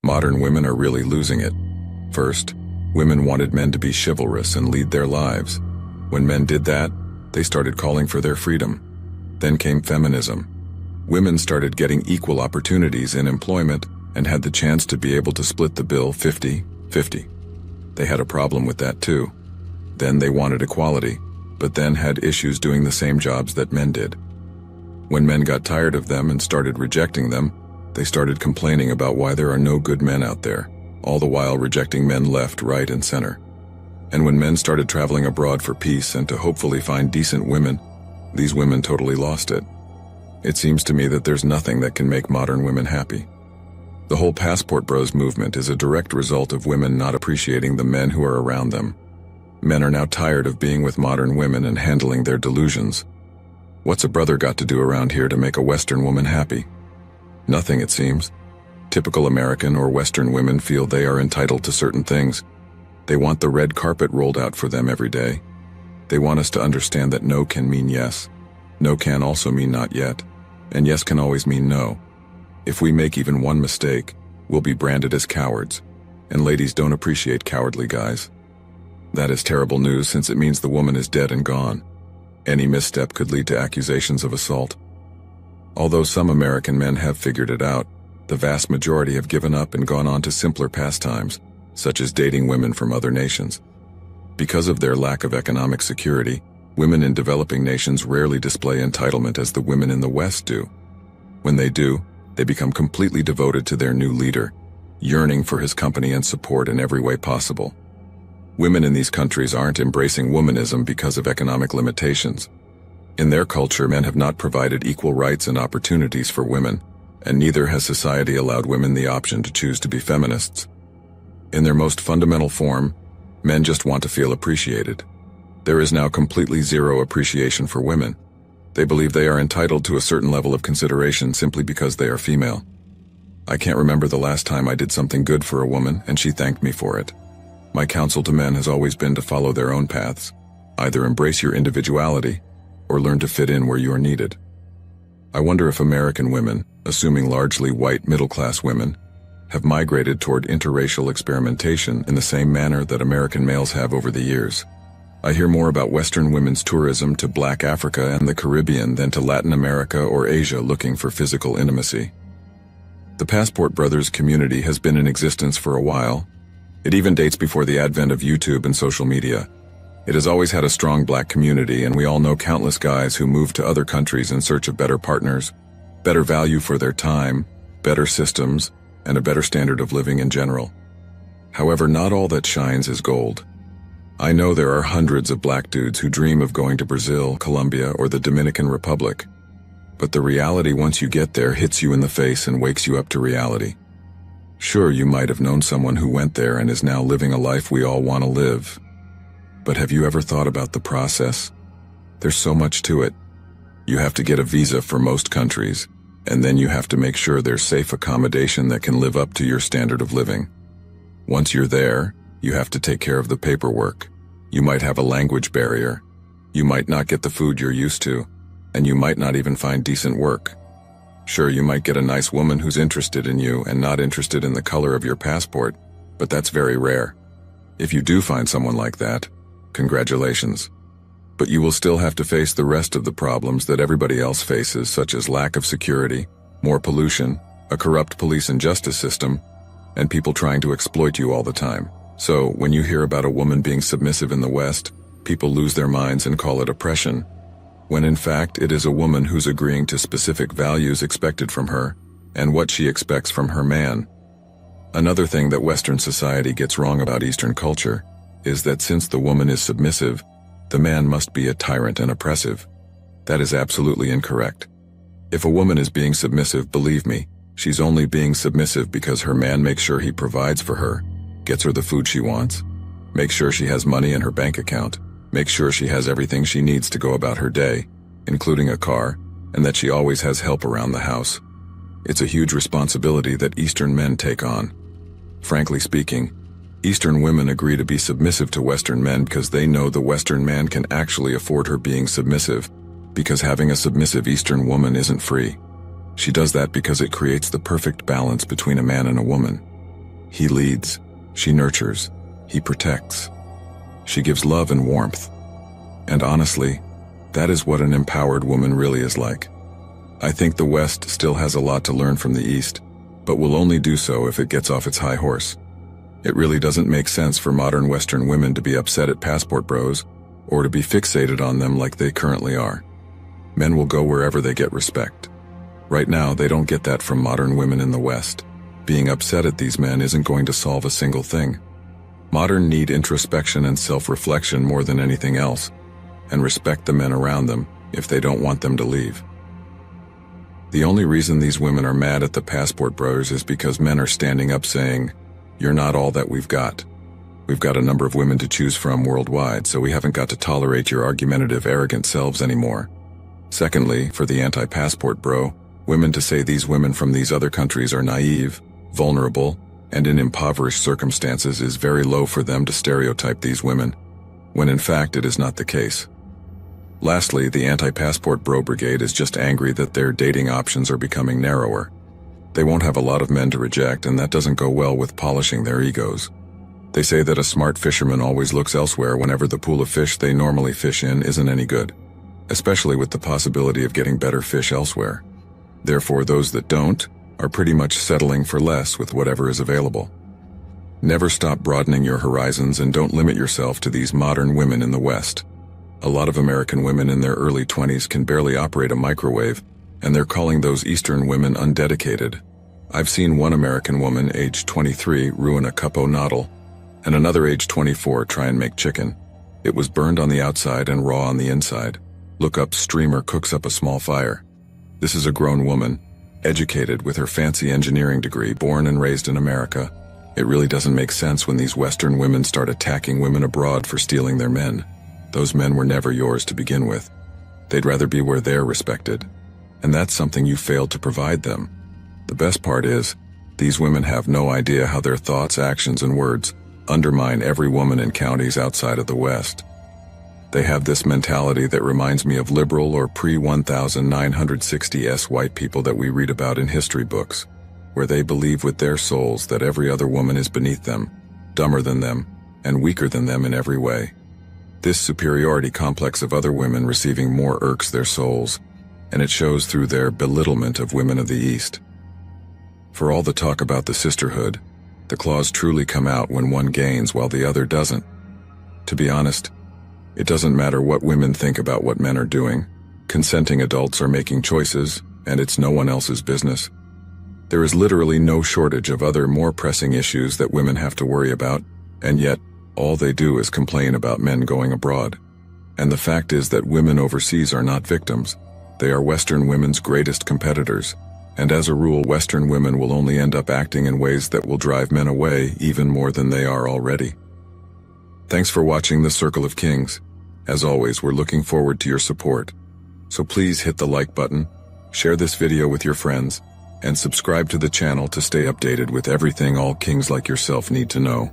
Modern women are really losing it. First, women wanted men to be chivalrous and lead their lives. When men did that, they started calling for their freedom. Then came feminism. Women started getting equal opportunities in employment and had the chance to be able to split the bill 50-50. They had a problem with that too. Then they wanted equality, but then had issues doing the same jobs that men did. When men got tired of them and started rejecting them, they started complaining about why there are no good men out there, all the while rejecting men left, right, and center. And when men started traveling abroad for peace and to hopefully find decent women, these women totally lost it. It seems to me that there's nothing that can make modern women happy. The whole Passport Bros movement is a direct result of women not appreciating the men who are around them. Men are now tired of being with modern women and handling their delusions. What's a brother got to do around here to make a Western woman happy? Nothing, it seems. Typical American or Western women feel they are entitled to certain things. They want the red carpet rolled out for them every day. They want us to understand that no can mean yes. No can also mean not yet. And yes can always mean no. If we make even one mistake, we'll be branded as cowards. And ladies don't appreciate cowardly guys. That is terrible news since it means the woman is dead and gone. Any misstep could lead to accusations of assault. Although some American men have figured it out, the vast majority have given up and gone on to simpler pastimes, such as dating women from other nations. Because of their lack of economic security, women in developing nations rarely display entitlement as the women in the West do. When they do, they become completely devoted to their new leader, yearning for his company and support in every way possible. Women in these countries aren't embracing womanism because of economic limitations. In their culture, men have not provided equal rights and opportunities for women, and neither has society allowed women the option to choose to be feminists. In their most fundamental form, men just want to feel appreciated. There is now completely zero appreciation for women. They believe they are entitled to a certain level of consideration simply because they are female. I can't remember the last time I did something good for a woman and she thanked me for it. My counsel to men has always been to follow their own paths. Either embrace your individuality or learn to fit in where you are needed. I wonder if American women, assuming largely white middle-class women, have migrated toward interracial experimentation in the same manner that American males have over the years. I hear more about Western women's tourism to Black Africa and the Caribbean than to Latin America or Asia looking for physical intimacy. The Passport Brothers community has been in existence for a while. It even dates before the advent of YouTube and social media. It has always had a strong black community, and we all know countless guys who moved to other countries in search of better partners, better value for their time, better systems, and a better standard of living in general. However, not all that shines is gold. I know there are hundreds of black dudes who dream of going to Brazil, Colombia, or the Dominican Republic. But the reality once you get there hits you in the face and wakes you up to reality. Sure, you might have known someone who went there and is now living a life we all want to live. But have you ever thought about the process? There's so much to it. You have to get a visa for most countries, and then you have to make sure there's safe accommodation that can live up to your standard of living. Once you're there, you have to take care of the paperwork. You might have a language barrier. You might not get the food you're used to, and you might not even find decent work. Sure, you might get a nice woman who's interested in you and not interested in the color of your passport, but that's very rare. If you do find someone like that, congratulations. But you will still have to face the rest of the problems that everybody else faces, such as lack of security, more pollution, a corrupt police and justice system, and people trying to exploit you all the time. So, when you hear about a woman being submissive in the West, people lose their minds and call it oppression, when in fact it is a woman who's agreeing to specific values expected from her, and what she expects from her man. Another thing that Western society gets wrong about Eastern culture is that since the woman is submissive, the man must be a tyrant and oppressive. That is absolutely incorrect. If a woman is being submissive, believe me, she's only being submissive because her man makes sure he provides for her, gets her the food she wants, makes sure she has money in her bank account, makes sure she has everything she needs to go about her day, including a car, and that she always has help around the house. It's a huge responsibility that Eastern men take on. Frankly speaking, Eastern women agree to be submissive to Western men because they know the Western man can actually afford her being submissive, because having a submissive Eastern woman isn't free. She does that because it creates the perfect balance between a man and a woman. He leads, she nurtures, he protects. She gives love and warmth. And honestly, that is what an empowered woman really is like. I think the West still has a lot to learn from the East, but will only do so if it gets off its high horse. It really doesn't make sense for modern Western women to be upset at passport bros, or to be fixated on them like they currently are. Men will go wherever they get respect. Right now, they don't get that from modern women in the West. Being upset at these men isn't going to solve a single thing. Modern need introspection and self-reflection more than anything else, and respect the men around them if they don't want them to leave. The only reason these women are mad at the passport bros is because men are standing up saying, "You're not all that we've got. We've got a number of women to choose from worldwide, so we haven't got to tolerate your argumentative, arrogant selves anymore." Secondly, for the anti-passport bro, women to say these women from these other countries are naive, vulnerable, and in impoverished circumstances is very low for them to stereotype these women, when in fact it is not the case. Lastly, the anti-passport bro brigade is just angry that their dating options are becoming narrower. They won't have a lot of men to reject, and that doesn't go well with polishing their egos. They say that a smart fisherman always looks elsewhere whenever the pool of fish they normally fish in isn't any good, especially with the possibility of getting better fish elsewhere. Therefore, those that don't are pretty much settling for less with whatever is available. Never stop broadening your horizons, and don't limit yourself to these modern women in the West. A lot of American women in their early 20s can barely operate a microwave, and they're calling those Eastern women undedicated. I've seen one American woman aged 23 ruin a cup o' noodle, and another aged 24 try and make chicken. It was burned on the outside and raw on the inside. Look up "Streamer cooks up a small fire." This is a grown woman, educated with her fancy engineering degree, born and raised in America. It really doesn't make sense when these Western women start attacking women abroad for stealing their men. Those men were never yours to begin with. They'd rather be where they're respected. And that's something you failed to provide them. The best part is, these women have no idea how their thoughts, actions, and words undermine every woman in counties outside of the West. They have this mentality that reminds me of liberal or pre-1960s white people that we read about in history books, where they believe with their souls that every other woman is beneath them, dumber than them, and weaker than them in every way. This superiority complex of other women receiving more irks their souls, and it shows through their belittlement of women of the East. For all the talk about the sisterhood, the claws truly come out when one gains while the other doesn't. To be honest, it doesn't matter what women think about what men are doing. Consenting adults are making choices, and it's no one else's business. There is literally no shortage of other more pressing issues that women have to worry about, and yet, all they do is complain about men going abroad. And the fact is that women overseas are not victims. They are Western women's greatest competitors, and as a rule, Western women will only end up acting in ways that will drive men away even more than they are already. Thanks for watching The Circle of Kings. As always, we're looking forward to your support. So please hit the like button, share this video with your friends, and subscribe to the channel to stay updated with everything all kings like yourself need to know.